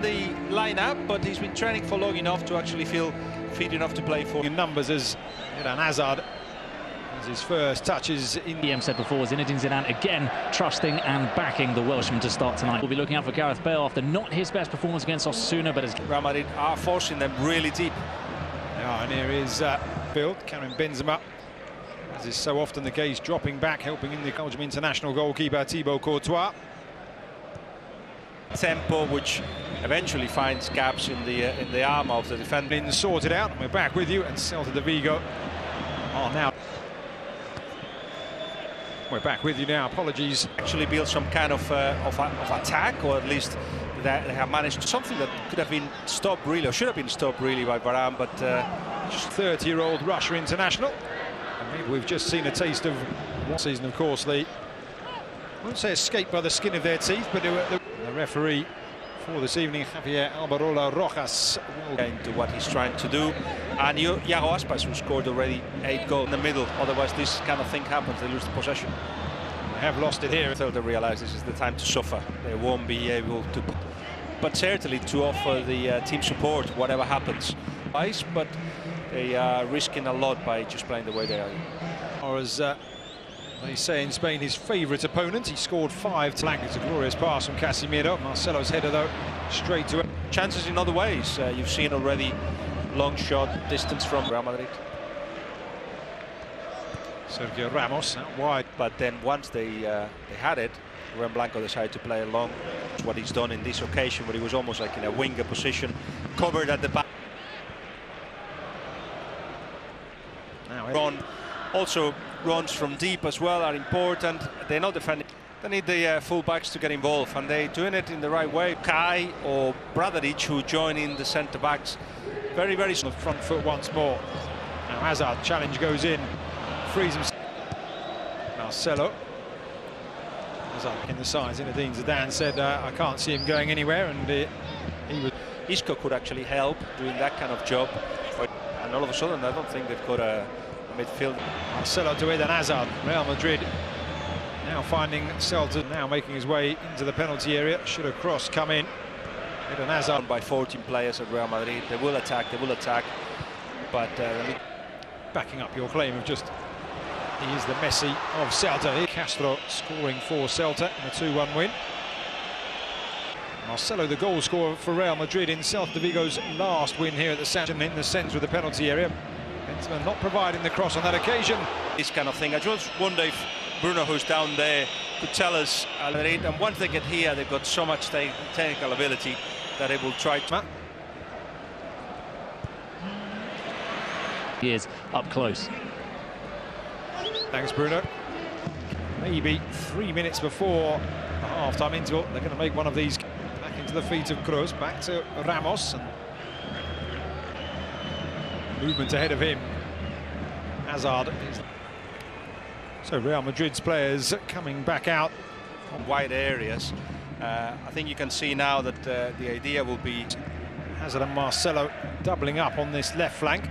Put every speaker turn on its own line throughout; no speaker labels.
the lineup, but he's been training for long enough to actually feel fit enough to play for.
In numbers as Eden Hazard as his first touches in.
EM said before, Zinedine Zidane again trusting and backing the Welshman to start tonight. We'll be looking out for Gareth Bale after not his best performance against Osasuna, but as
Real Madrid are forcing them really deep.
Yeah, and here is Bill, Karim Benzema, as is so often the case, dropping back, helping in the Belgium international goalkeeper Thibaut Courtois.
Tempo, which eventually finds gaps in the arm of the defender.
Been sorted out, and we're back with you, and Celta Vigo are now. We're back with you now. Apologies.
Actually build some kind of attack, or at least they have managed something that could have been stopped really, or should have been stopped really by Varane, but
just 30-year-old Russia international. And maybe we've just seen a taste of one season. Of course, they won't say escaped by the skin of their teeth, but the referee for this evening, Javier Albarola Rojas, will
into what he's trying to do. And Iago Aspas, who scored already 8 goals in the middle. Otherwise, this kind of thing happens. They lose the possession.
They have lost it here.
Until they realize this is the time to suffer. They won't be able to, but certainly to offer the team support, whatever happens. But they are risking a lot by just playing the way they are.
Or as they say in Spain, his favourite opponent. He scored 5 to It's a glorious pass from Casemiro. Marcelo's header, though, straight to it.
Chances in other ways. You've seen already long shot distance from Real Madrid.
Sergio Ramos out wide.
But then once they had it, Ruben Blanco decided to play along. That's what he's done in this occasion, where he was almost like in a winger position, covered at the back.
Now
Ron also runs from deep as well are important. They're not defending. They need the full-backs to get involved, and they're doing it in the right way. Kai or Bradaric, who join in the centre-backs. Very, very
on the front foot once more. Now Hazard, challenge goes in. Frees himself. Marcelo. Hazard in the side. Zinedine Zidane said, I can't see him going anywhere, and he would.
Isco could actually help doing that kind of job. And all of a sudden, I don't think they've got a midfield.
Marcelo to Eden Hazard. Real Madrid now finding Celta, now making his way into the penalty area. Should a cross come in. Eden Hazard
by 14 players at Real Madrid. They will attack, but
backing up your claim of just he is the Messi of Celta. Castro scoring for Celta in a 2-1 win. Marcelo, the goal scorer for Real Madrid in Celta Vigo's last win here at the Sanchez in the centre of the penalty area. Benzema not providing the cross on that occasion.
This kind of thing. I just wonder if Bruno, who's down there, could tell us. And once they get here, they've got so much technical ability that they will try to.
he is up close.
Thanks, Bruno. Maybe 3 minutes before the half-time interval, they're going to make one of these. Back into the feet of Cruz, back to Ramos. And movement ahead of him. Hazard. So Real Madrid's players coming back out
from wide areas. I think you can see now that the idea will be
Hazard and Marcelo doubling up on this left flank.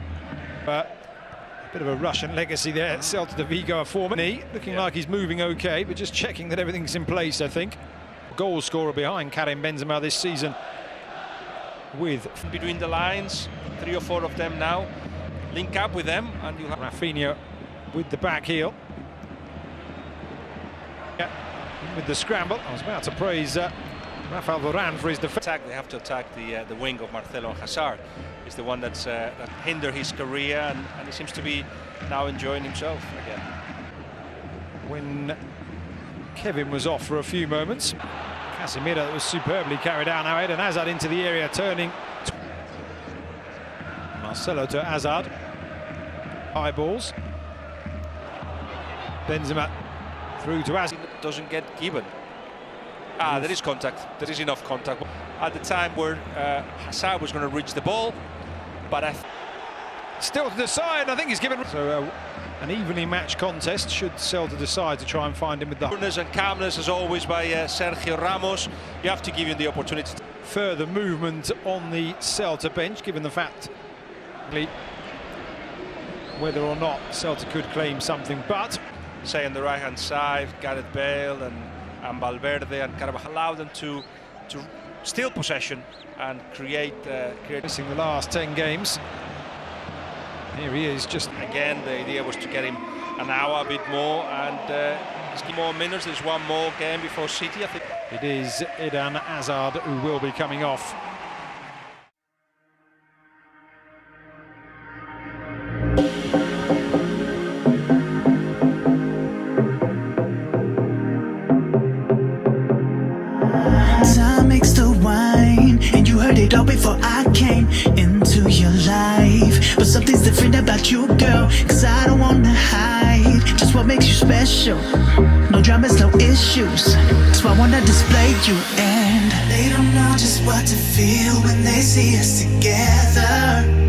But a bit of a Russian legacy there. Celta Vigo, a former knee, looking like he's moving okay, but just checking that everything's in place, I think. Goal scorer behind Karim Benzema this season. With
between the lines, 3 or 4 of them now. Link up with them, and you have
Rafinha with the back heel. Yeah, with the scramble. I was about to praise Rafael Varane for his defense.
They have to attack the wing of Marcelo and Hazard. Is the one that hindered his career, and he seems to be now enjoying himself again.
When Kevin was off for a few moments, Casemiro was superbly carried out. Now Eden Hazard into the area, turning. Marcelo to Hazard. High balls. Benzema through to Hazard.
Doesn't get given. There is contact. There is enough contact. At the time where Hazard was going to reach the ball, but
still to decide. I think he's given. So an evenly matched contest should Celta decide to try and find him with the
coolness and calmness as always by Sergio Ramos. You have to give him the opportunity.
Further movement on the Celta bench, given the fact whether or not Celta could claim something, but
say on the right hand side, Gareth Bale and Valverde, and kind of allow them to steal possession and create.
Missing the last 10 games. Here he is, just
Again, the idea was to get him an hour, a bit more, and more minutes. There's one more game before City, I think.
it is Eden Hazard who will be coming off.
Time makes the wine, and you heard it all before I came into your life. But something's different about you, girl, cause I don't wanna hide just what makes you special. No dramas, no issues, that's why I wanna display you. And they don't know just what to feel when they see us together.